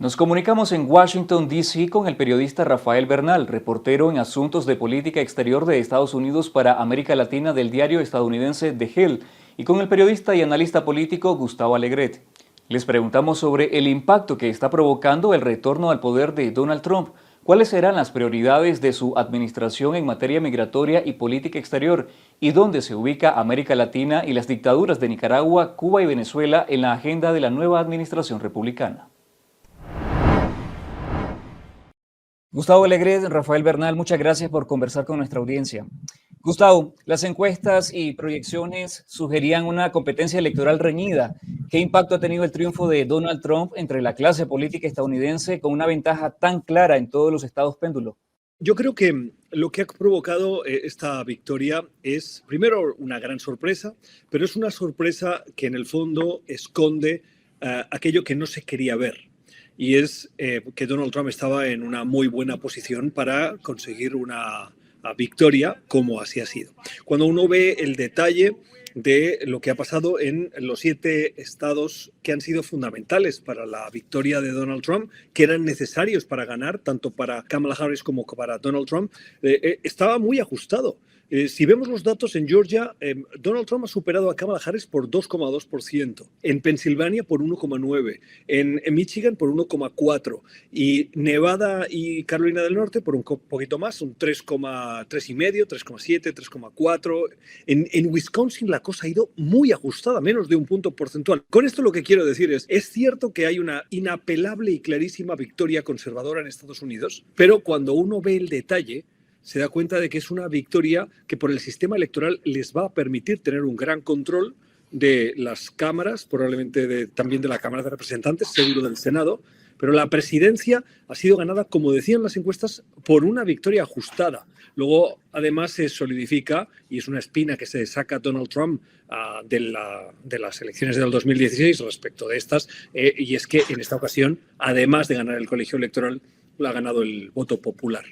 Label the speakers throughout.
Speaker 1: Nos comunicamos en Washington, D.C. con el periodista Rafael Bernal, reportero en asuntos de política exterior de Estados Unidos para América Latina del diario estadounidense The Hill, y con el periodista y analista político Gustavo Alegret. Les preguntamos sobre el impacto que está provocando el retorno al poder de Donald Trump, cuáles serán las prioridades de su administración en materia migratoria y política exterior, y dónde se ubica América Latina y las dictaduras de Nicaragua, Cuba y Venezuela en la agenda de la nueva administración republicana. Gustavo Alegret, Rafael Bernal, muchas gracias por conversar con nuestra audiencia. Gustavo, las encuestas y proyecciones sugerían una competencia electoral reñida. ¿Qué impacto ha tenido el triunfo de Donald Trump entre la clase política estadounidense con una ventaja tan clara en todos los estados péndulo?
Speaker 2: Yo creo que lo que ha provocado esta victoria es, primero, una gran sorpresa, pero es una sorpresa que en el fondo esconde aquello que no se quería ver. Y es que Donald Trump estaba en una muy buena posición para conseguir una victoria, como así ha sido. Cuando uno ve el detalle de lo que ha pasado en los 7 estados que han sido fundamentales para la victoria de Donald Trump, que eran necesarios para ganar, tanto para Kamala Harris como para Donald Trump, estaba muy ajustado. Si vemos los datos en Georgia, Donald Trump ha superado a Kamala Harris por 2,2%, en Pensilvania por 1,9%, en Michigan por 1,4% y Nevada y Carolina del Norte por un poquito más, un 3,5%, 3,7%, 3,4%. En Wisconsin la cosa ha ido muy ajustada, menos de un punto porcentual. Con esto lo que quiero decir es cierto que hay una inapelable y clarísima victoria conservadora en Estados Unidos, pero cuando uno ve el detalle, se da cuenta de que es una victoria que por el sistema electoral les va a permitir tener un gran control de las cámaras, probablemente también de la Cámara de Representantes, seguro del Senado, pero la presidencia ha sido ganada, como decían las encuestas, por una victoria ajustada. Luego, además, se solidifica, y es una espina que se saca Donald Trump de las elecciones del 2016 respecto de estas, y es que en esta ocasión, además de ganar el colegio electoral, lo ha ganado el voto popular.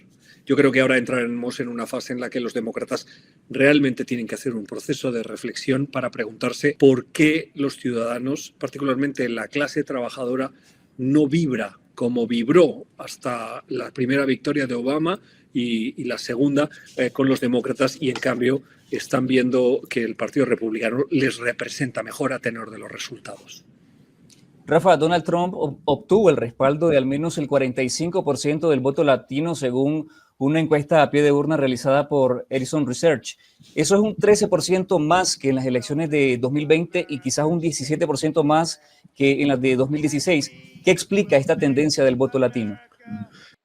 Speaker 2: Yo creo que ahora entraremos en una fase en la que los demócratas realmente tienen que hacer un proceso de reflexión para preguntarse por qué los ciudadanos, particularmente la clase trabajadora, no vibra como vibró hasta la primera victoria de Obama y la segunda con los demócratas, y en cambio están viendo que el Partido Republicano les representa mejor a tenor de los resultados.
Speaker 1: Rafa, Donald Trump obtuvo el respaldo de al menos el 45% del voto latino según una encuesta a pie de urna realizada por Edison Research. Eso es un 13% más que en las elecciones de 2020 y quizás un 17% más que en las de 2016. ¿Qué explica esta tendencia del voto latino?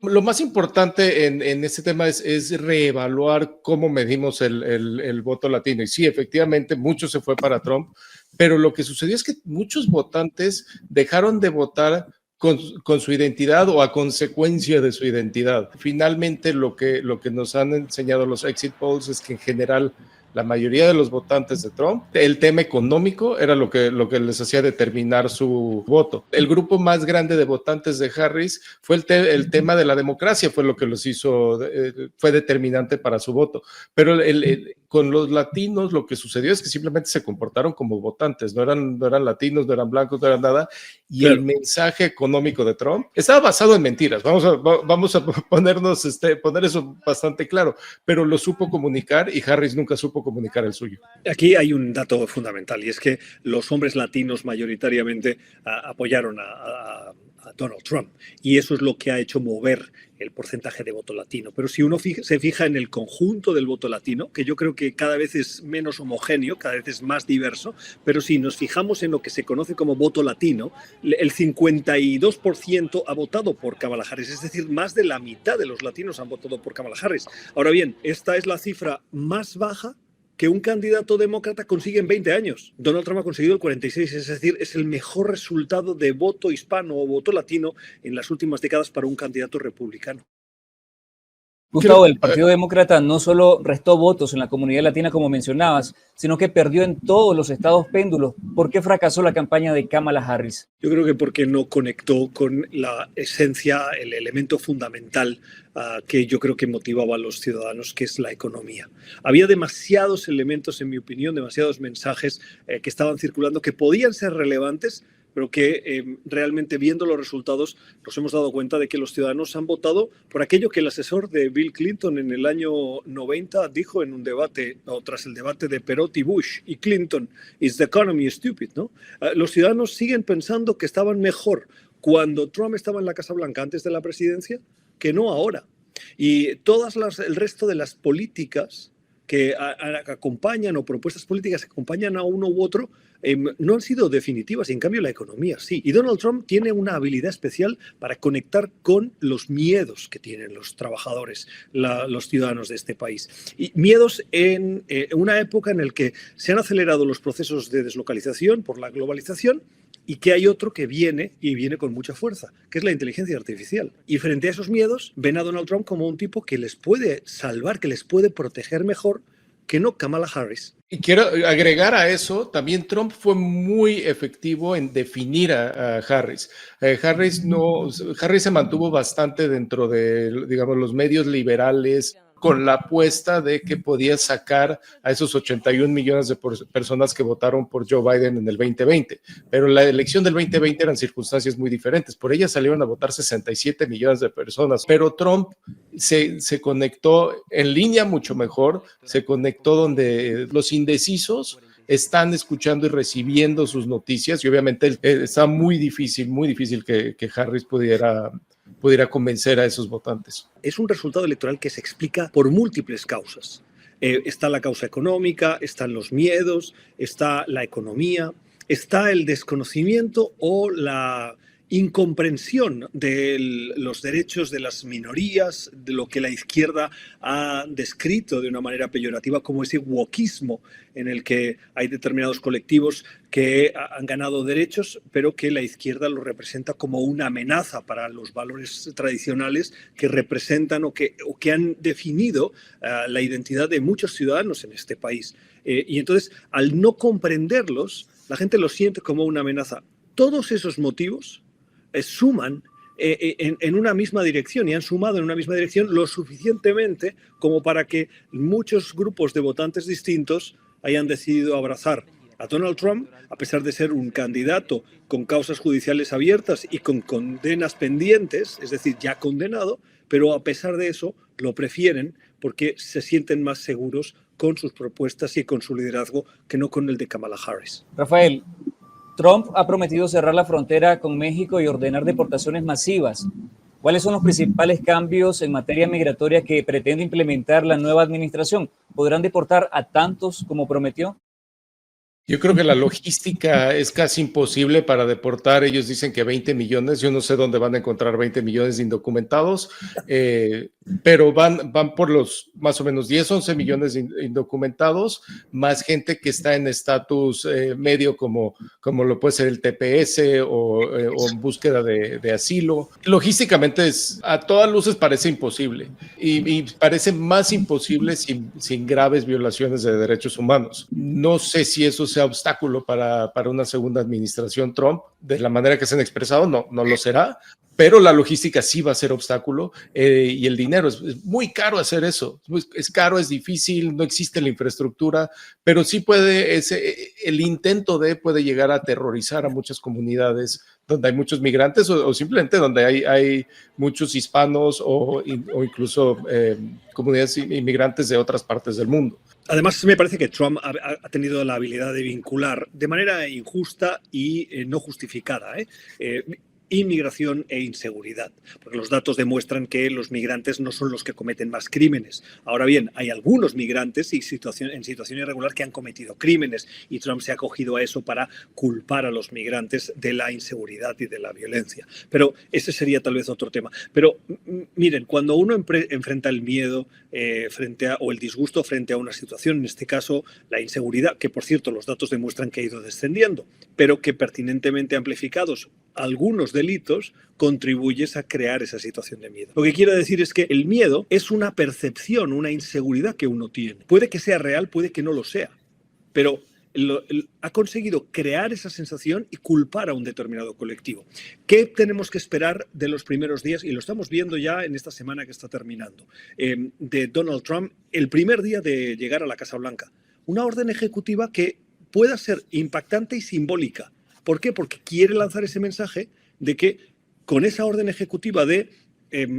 Speaker 3: Lo más importante en este tema es reevaluar cómo medimos el voto latino. Y sí, efectivamente, mucho se fue para Trump, pero lo que sucedió es que muchos votantes dejaron de votar con su identidad o a consecuencia de su identidad. Finalmente, lo que nos han enseñado los exit polls es que en general la mayoría de los votantes de Trump, el tema económico era lo que les hacía determinar su voto. El grupo más grande de votantes de Harris fue el tema de la democracia, fue lo que los hizo, fue determinante para su voto. Pero con los latinos lo que sucedió es que simplemente se comportaron como votantes, no eran latinos, no eran blancos, no eran nada, y claro, el mensaje económico de Trump estaba basado en mentiras, vamos a poner eso bastante claro, pero lo supo comunicar y Harris nunca supo comunicar el suyo.
Speaker 2: Aquí hay un dato fundamental, y es que los hombres latinos mayoritariamente apoyaron a Donald Trump, y eso es lo que ha hecho mover el porcentaje de voto latino. Pero si uno se fija en el conjunto del voto latino, que yo creo que cada vez es menos homogéneo, cada vez es más diverso, pero si nos fijamos en lo que se conoce como voto latino, el 52% ha votado por Kamala Harris, es decir, más de la mitad de los latinos han votado por Kamala Harris. Ahora bien, esta es la cifra más baja que un candidato demócrata consigue en 20 años. Donald Trump ha conseguido el 46, es decir, es el mejor resultado de voto hispano o voto latino en las últimas décadas para un candidato republicano.
Speaker 1: Gustavo, el Partido Demócrata no solo restó votos en la comunidad latina, como mencionabas, sino que perdió en todos los estados péndulos. ¿Por qué fracasó la campaña de Kamala Harris?
Speaker 2: Yo creo que porque no conectó con la esencia, el elemento fundamental que yo creo que motivaba a los ciudadanos, que es la economía. Había demasiados elementos, en mi opinión, demasiados mensajes que estaban circulando que podían ser relevantes, pero que realmente viendo los resultados nos hemos dado cuenta de que los ciudadanos han votado por aquello que el asesor de Bill Clinton en el año 90 dijo en un debate, o tras el debate de Perotti, Bush y Clinton: "Is the economy stupid?", ¿no? Los ciudadanos siguen pensando que estaban mejor cuando Trump estaba en la Casa Blanca antes de la presidencia que no ahora. Y el resto de las políticas que acompañan, o propuestas políticas que acompañan a uno u otro, no han sido definitivas, y en cambio la economía sí. Y Donald Trump tiene una habilidad especial para conectar con los miedos que tienen los trabajadores, los ciudadanos de este país. Y miedos en una época en la que se han acelerado los procesos de deslocalización por la globalización, y que hay otro que viene, y viene con mucha fuerza, que es la inteligencia artificial. Y frente a esos miedos, ven a Donald Trump como un tipo que les puede salvar, que les puede proteger mejor que no Kamala Harris.
Speaker 3: Y quiero agregar a eso, también Trump fue muy efectivo en definir a Harris. Harris se mantuvo bastante dentro de, digamos, los medios liberales, con la apuesta de que podía sacar a esos 81 millones de personas que votaron por Joe Biden en el 2020. Pero la elección del 2020 eran circunstancias muy diferentes. Por ella salieron a votar 67 millones de personas. Pero Trump se conectó en línea mucho mejor, se conectó donde los indecisos están escuchando y recibiendo sus noticias, y obviamente está muy difícil que Harris pudiera convencer a esos votantes.
Speaker 2: Es un resultado electoral que se explica por múltiples causas. Está la causa económica, están los miedos, está la economía, está el desconocimiento o la incomprensión de los derechos de las minorías, de lo que la izquierda ha descrito de una manera peyorativa como ese wokismo, en el que hay determinados colectivos que han ganado derechos, pero que la izquierda lo representa como una amenaza para los valores tradicionales que representan o que han definido la identidad de muchos ciudadanos en este país. Y entonces, al no comprenderlos, la gente los siente como una amenaza. Todos esos motivos suman en una misma dirección, y han sumado en una misma dirección lo suficientemente como para que muchos grupos de votantes distintos hayan decidido abrazar a Donald Trump, a pesar de ser un candidato con causas judiciales abiertas y con condenas pendientes, es decir, ya condenado, pero a pesar de eso lo prefieren porque se sienten más seguros con sus propuestas y con su liderazgo que no con el de Kamala Harris.
Speaker 1: Rafael, Trump ha prometido cerrar la frontera con México y ordenar deportaciones masivas. ¿Cuáles son los principales cambios en materia migratoria que pretende implementar la nueva administración? ¿Podrán deportar a tantos como prometió?
Speaker 3: Yo creo que la logística es casi imposible para deportar. Ellos dicen que 20 millones, yo no sé dónde van a encontrar 20 millones de indocumentados, pero van por los más o menos 10, 11 millones de indocumentados, más gente que está en estatus medio como lo puede ser el TPS o en búsqueda de asilo. Logísticamente a todas luces parece imposible, y parece más imposible sin graves violaciones de derechos humanos. No sé si eso sea obstáculo para una segunda administración Trump. De la manera que se han expresado, no lo será, pero la logística sí va a ser obstáculo, y el dinero es muy caro hacer eso. Es caro, es difícil, no existe la infraestructura, pero sí el intento puede llegar a aterrorizar a muchas comunidades donde hay muchos migrantes, o simplemente donde hay muchos hispanos o incluso comunidades inmigrantes de otras partes del mundo.
Speaker 2: Además, me parece que Trump ha tenido la habilidad de vincular de manera injusta y no justificada inmigración e inseguridad, porque los datos demuestran que los migrantes no son los que cometen más crímenes. Ahora bien, hay algunos migrantes en situación irregular que han cometido crímenes, y Trump se ha acogido a eso para culpar a los migrantes de la inseguridad y de la violencia. Pero ese sería tal vez otro tema. Pero miren, cuando uno enfrenta el miedo o el disgusto frente a una situación, en este caso la inseguridad, que por cierto los datos demuestran que ha ido descendiendo, pero que pertinentemente amplificados algunos delitos, contribuyes a crear esa situación de miedo. Lo que quiero decir es que el miedo es una percepción, una inseguridad que uno tiene. Puede que sea real, puede que no lo sea, pero ha conseguido crear esa sensación y culpar a un determinado colectivo. ¿Qué tenemos que esperar de los primeros días? Y lo estamos viendo ya en esta semana que está terminando, de Donald Trump, el primer día de llegar a la Casa Blanca. Una orden ejecutiva que pueda ser impactante y simbólica, ¿Por qué? Porque quiere lanzar ese mensaje de que con esa orden ejecutiva de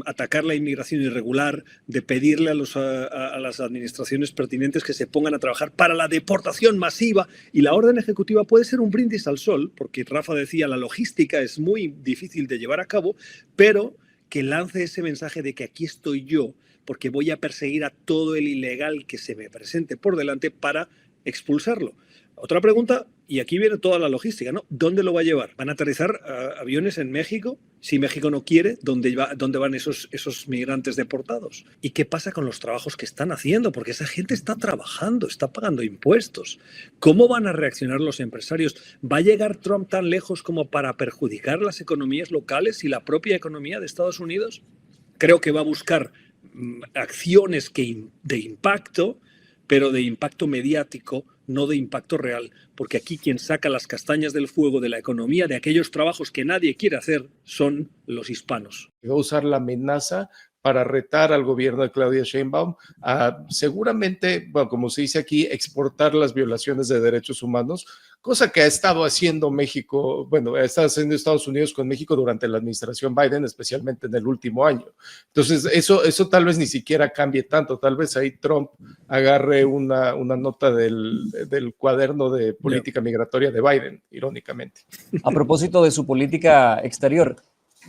Speaker 2: atacar la inmigración irregular, de pedirle a las administraciones pertinentes que se pongan a trabajar para la deportación masiva, y la orden ejecutiva puede ser un brindis al sol, porque Rafa decía, la logística es muy difícil de llevar a cabo, pero que lance ese mensaje de que aquí estoy yo, porque voy a perseguir a todo el ilegal que se me presente por delante para expulsarlo. Otra pregunta, y aquí viene toda la logística, ¿no? ¿Dónde lo va a llevar? ¿Van a aterrizar aviones en México? Si México no quiere, ¿dónde van esos migrantes deportados? ¿Y qué pasa con los trabajos que están haciendo? Porque esa gente está trabajando, está pagando impuestos. ¿Cómo van a reaccionar los empresarios? ¿Va a llegar Trump tan lejos como para perjudicar las economías locales y la propia economía de Estados Unidos? Creo que va a buscar acciones de impacto, pero de impacto mediático, no de impacto real, porque aquí quien saca las castañas del fuego de la economía, de aquellos trabajos que nadie quiere hacer, son los hispanos.
Speaker 3: Va a usar la amenaza para retar al gobierno de Claudia Sheinbaum a seguramente, bueno, como se dice aquí, exportar las violaciones de derechos humanos, cosa que ha estado haciendo México, bueno, ha estado haciendo Estados Unidos con México durante la administración Biden, especialmente en el último año. Entonces, eso tal vez ni siquiera cambie tanto, tal vez ahí Trump agarre una nota del cuaderno de política migratoria de Biden, irónicamente.
Speaker 1: A propósito de su política exterior,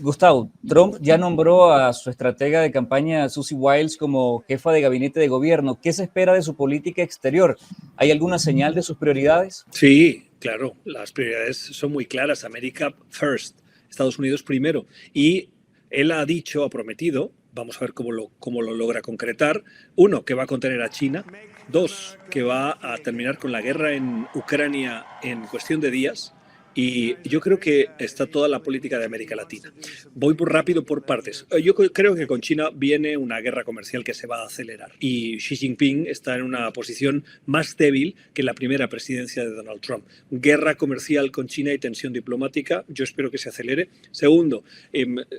Speaker 1: Gustavo, Trump ya nombró a su estratega de campaña, Susie Wiles, como jefa de gabinete de gobierno. ¿Qué se espera de su política exterior? ¿Hay alguna señal de sus prioridades?
Speaker 2: Sí, claro, las prioridades son muy claras. America first, Estados Unidos primero. Y él ha prometido, vamos a ver cómo lo logra concretar, uno, que va a contener a China, dos, que va a terminar con la guerra en Ucrania en cuestión de días. Y yo creo que está toda la política de América Latina. Voy rápido por partes. Yo creo que con China viene una guerra comercial que se va a acelerar. Y Xi Jinping está en una posición más débil que la primera presidencia de Donald Trump. Guerra comercial con China y tensión diplomática. Yo espero que se acelere. Segundo,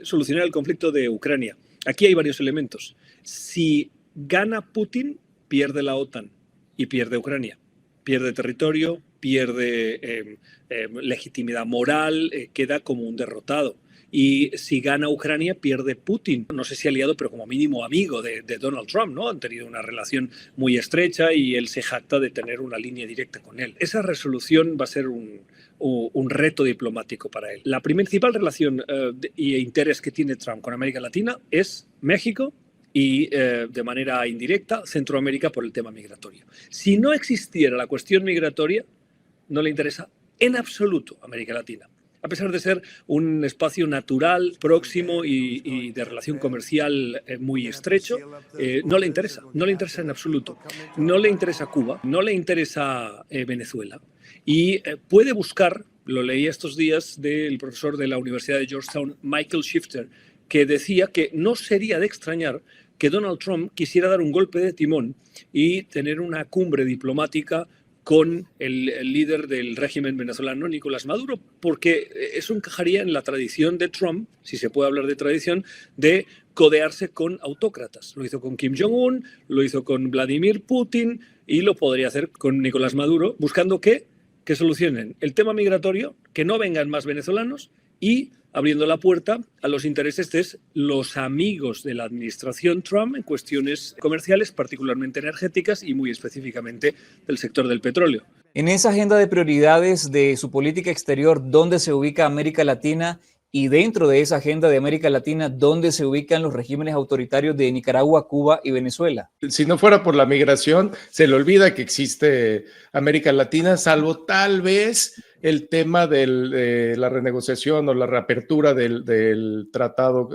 Speaker 2: solucionar el conflicto de Ucrania. Aquí hay varios elementos. Si gana Putin, pierde la OTAN y pierde Ucrania. Pierde territorio, pierde legitimidad moral, queda como un derrotado. Y si gana Ucrania, pierde Putin. No sé si aliado, pero como mínimo amigo de Donald Trump, ¿no? Han tenido una relación muy estrecha y él se jacta de tener una línea directa con él. Esa resolución va a ser un reto diplomático para él. La principal relación e interés que tiene Trump con América Latina es México y de manera indirecta Centroamérica por el tema migratorio. Si no existiera la cuestión migratoria, no le interesa en absoluto América Latina. A pesar de ser un espacio natural, próximo y de relación comercial muy estrecho, no le interesa en absoluto. No le interesa Cuba, no le interesa Venezuela. Y puede buscar, lo leí estos días del profesor de la Universidad de Georgetown, Michael Shifter, que decía que no sería de extrañar que Donald Trump quisiera dar un golpe de timón y tener una cumbre diplomática con el líder del régimen venezolano, Nicolás Maduro, porque eso encajaría en la tradición de Trump, si se puede hablar de tradición, de codearse con autócratas. Lo hizo con Kim Jong-un, lo hizo con Vladimir Putin y lo podría hacer con Nicolás Maduro, buscando que solucionen el tema migratorio, que no vengan más venezolanos y abriendo la puerta a los intereses de los amigos de la administración Trump en cuestiones comerciales, particularmente energéticas y muy específicamente del sector del petróleo.
Speaker 1: En esa agenda de prioridades de su política exterior, ¿dónde se ubica América Latina? Y dentro de esa agenda de América Latina, ¿dónde se ubican los regímenes autoritarios de Nicaragua, Cuba y Venezuela?
Speaker 3: Si no fuera por la migración, se le olvida que existe América Latina, salvo tal vez el tema de la renegociación o la reapertura del tratado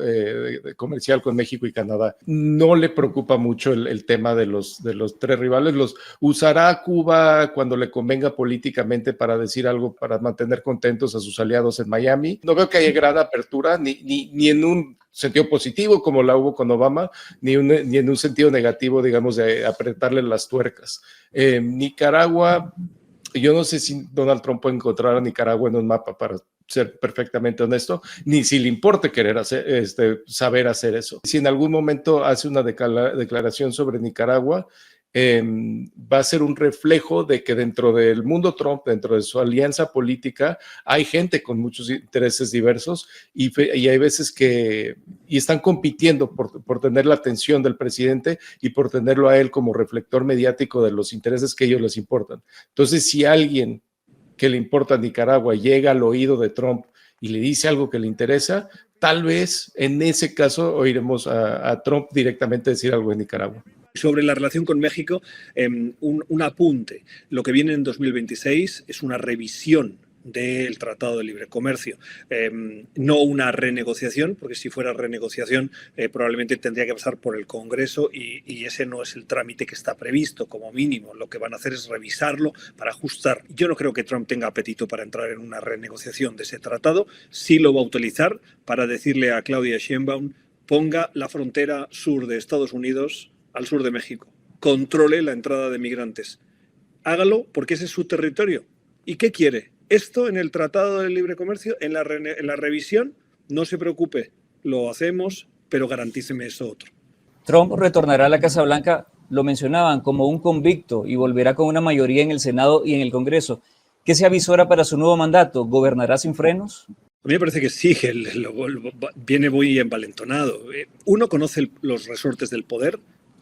Speaker 3: comercial con México y Canadá. No le preocupa mucho el tema de los tres rivales. Los usará Cuba cuando le convenga políticamente para decir algo, para mantener contentos a sus aliados en Miami. No veo que haya gran apertura, ni en un sentido positivo como la hubo con Obama, ni en un sentido negativo, digamos, de apretarle las tuercas. Nicaragua, yo no sé si Donald Trump puede encontrar a Nicaragua en un mapa, para ser perfectamente honesto, ni si le importe querer saber hacer eso. Si en algún momento hace una declaración sobre Nicaragua, va a ser un reflejo de que dentro del mundo Trump, dentro de su alianza política, hay gente con muchos intereses diversos y hay veces que están compitiendo por tener la atención del presidente y por tenerlo a él como reflector mediático de los intereses que a ellos les importan. Entonces, si alguien que le importa a Nicaragua llega al oído de Trump y le dice algo que le interesa, tal vez en ese caso oiremos a Trump directamente decir algo en Nicaragua.
Speaker 2: Sobre la relación con México, un apunte. Lo que viene en 2026 es una revisión del Tratado de Libre Comercio, no una renegociación, porque si fuera renegociación probablemente tendría que pasar por el Congreso y ese no es el trámite que está previsto como mínimo. Lo que van a hacer es revisarlo para ajustar. Yo no creo que Trump tenga apetito para entrar en una renegociación de ese tratado. Sí lo va a utilizar para decirle a Claudia Sheinbaum: ponga la frontera sur de Estados Unidos al sur de México, controle la entrada de migrantes. Hágalo porque ese es su territorio. ¿Y qué quiere? Esto en el Tratado de Libre Comercio, en la revisión, no se preocupe, lo hacemos, pero garantíceme eso otro.
Speaker 1: Trump retornará a la Casa Blanca, lo mencionaban, como un convicto y volverá con una mayoría en el Senado y en el Congreso. ¿Qué se avisora para su nuevo mandato? ¿Gobernará sin frenos?
Speaker 2: A mí me parece que sí, que viene muy envalentonado. Uno conoce los resortes del poder,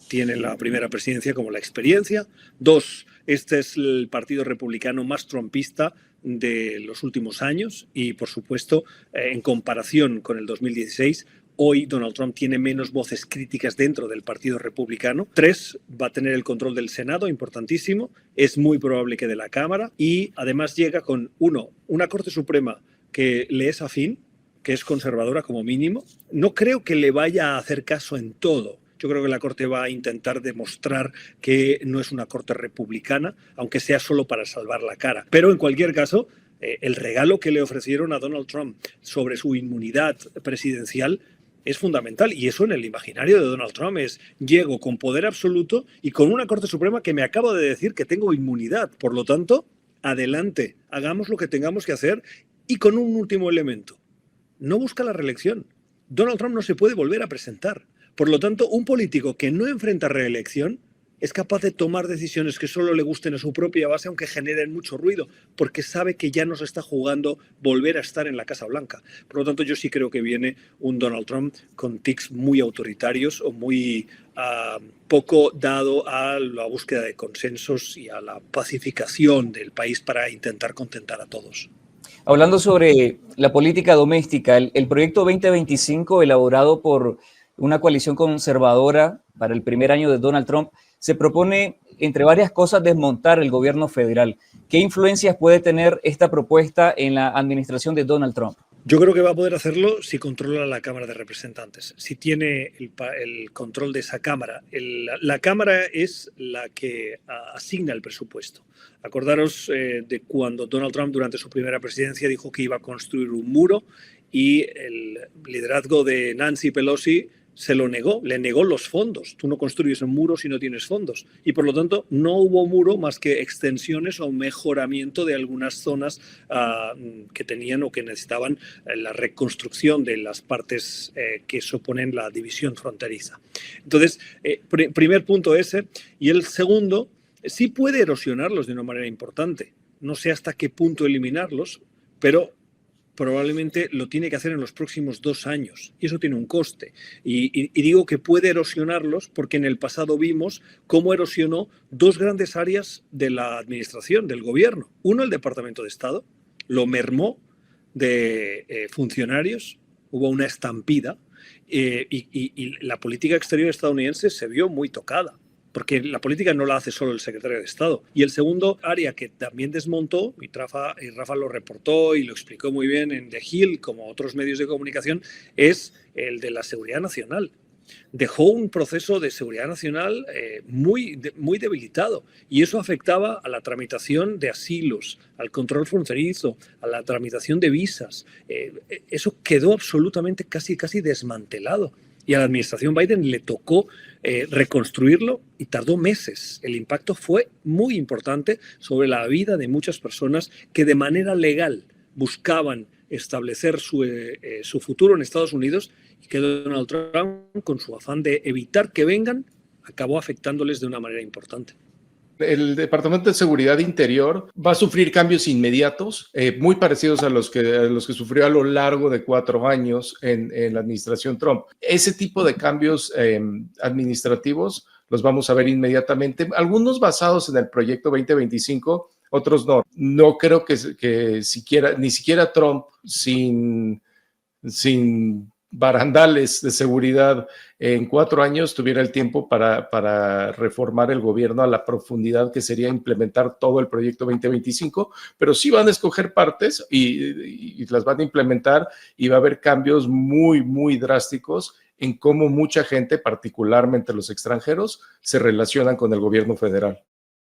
Speaker 2: tiene la primera presidencia como la experiencia. Dos, este es el partido republicano más trumpista de los últimos años y, por supuesto, en comparación con el 2016, hoy Donald Trump tiene menos voces críticas dentro del Partido Republicano. Tres, va a tener el control del Senado, importantísimo. Es muy probable que de la Cámara. Y además llega con, una Corte Suprema que le es afín, que es conservadora como mínimo. No creo que le vaya a hacer caso en todo. Yo creo que la Corte va a intentar demostrar que no es una Corte republicana, aunque sea solo para salvar la cara. Pero en cualquier caso, el regalo que le ofrecieron a Donald Trump sobre su inmunidad presidencial es fundamental. Y eso en el imaginario de Donald Trump es: llego con poder absoluto y con una Corte Suprema que me acaba de decir que tengo inmunidad. Por lo tanto, adelante, hagamos lo que tengamos que hacer. Y con un último elemento: no busca la reelección. Donald Trump no se puede volver a presentar. Por lo tanto, un político que no enfrenta reelección es capaz de tomar decisiones que solo le gusten a su propia base, aunque generen mucho ruido, porque sabe que ya no se está jugando volver a estar en la Casa Blanca. Por lo tanto, yo sí creo que viene un Donald Trump con tics muy autoritarios o muy poco dado a la búsqueda de consensos y a la pacificación del país para intentar contentar a todos.
Speaker 1: Hablando sobre la política doméstica, el proyecto 2025 elaborado por una coalición conservadora para el primer año de Donald Trump se propone, entre varias cosas, desmontar el gobierno federal. ¿Qué influencias puede tener esta propuesta en la administración de Donald Trump?
Speaker 2: Yo creo que va a poder hacerlo si controla la Cámara de Representantes, si tiene el control de esa Cámara. La Cámara es la que asigna el presupuesto. Acordaros de cuando Donald Trump durante su primera presidencia dijo que iba a construir un muro y el liderazgo de Nancy Pelosi se lo negó, le negó los fondos. Tú no construyes un muro si no tienes fondos. Y por lo tanto no hubo muro más que extensiones o mejoramiento de algunas zonas que tenían o que necesitaban la reconstrucción de las partes que suponen la división fronteriza. Entonces, primer punto ese. Y el segundo, sí puede erosionarlos de una manera importante. No sé hasta qué punto eliminarlos, pero probablemente lo tiene que hacer en los próximos 2 años y eso tiene un coste. Y digo que puede erosionarlos porque en el pasado vimos cómo erosionó 2 grandes áreas de la administración, del gobierno. Uno, el Departamento de Estado, lo mermó de funcionarios, hubo una estampida y la política exterior estadounidense se vio muy tocada, porque la política no la hace solo el secretario de Estado. Y el segundo área que también desmontó, y Rafa lo reportó y lo explicó muy bien en The Hill, como otros medios de comunicación, es el de la seguridad nacional. Dejó un proceso de seguridad nacional muy debilitado y eso afectaba a la tramitación de asilos, al control fronterizo, a la tramitación de visas. Eso quedó absolutamente casi desmantelado. Y a la administración Biden le tocó reconstruirlo y tardó meses. El impacto fue muy importante sobre la vida de muchas personas que de manera legal buscaban establecer su futuro en Estados Unidos y que Donald Trump, con su afán de evitar que vengan, acabó afectándoles de una manera importante.
Speaker 3: El Departamento de Seguridad Interior va a sufrir cambios inmediatos, muy parecidos a los que sufrió a lo largo de 4 años en la administración Trump. Ese tipo de cambios administrativos los vamos a ver inmediatamente, algunos basados en el proyecto 2025, otros no. No creo que ni siquiera Trump, sin barandales de seguridad en 4 años tuviera el tiempo para reformar el gobierno a la profundidad que sería implementar todo el proyecto 2025, pero sí van a escoger partes y las van a implementar y va a haber cambios muy, muy drásticos en cómo mucha gente, particularmente los extranjeros, se relacionan con el gobierno federal.